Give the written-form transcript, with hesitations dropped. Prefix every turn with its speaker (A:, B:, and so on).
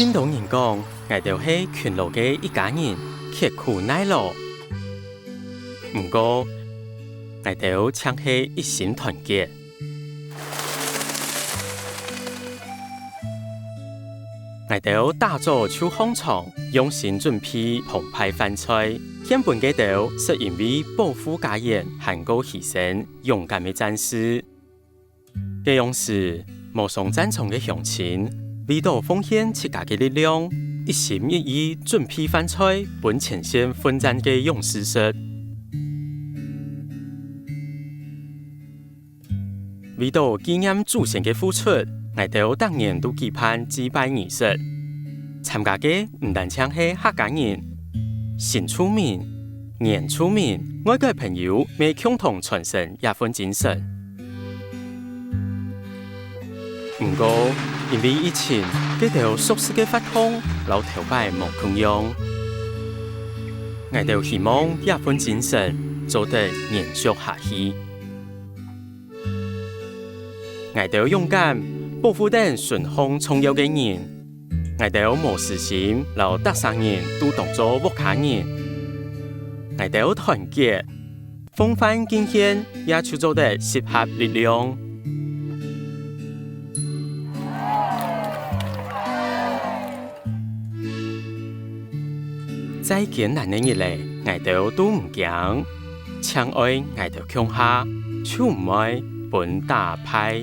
A: 很多人讲，我哋是群落嘅一家人，刻苦耐劳。不過，我哋唱係一心團結。我哋打造出香腸，用心準備澎湃飯菜，獻本嘅哋是因為保護家園、hand過犧牲、勇敢嘅戰士。這樣時，無上戰場嘅鄉親，為到奉獻自家嘅力量，一心一意準備飯菜，本前線奮戰嘅勇士說。為到紀念祖先嘅付出，我哋當年都舉辦祭拜儀式，參加嘅唔單止係客家人、新住民、原住民，外國朋友咪共同傳承一份精神。不過，因為疫情，佢哋熟悉嘅發通，老頭擺冇共用，我哋希望一份精神做得延續下去。我哋勇敢保護等順風重要嘅人，我哋無私心，留得生人都當作屋企人。我哋團結，風範敬獻，也出做得適合力量。在艱難的日嚟，我哋都唔驚，搶愛我哋強下，就唔愛本打派。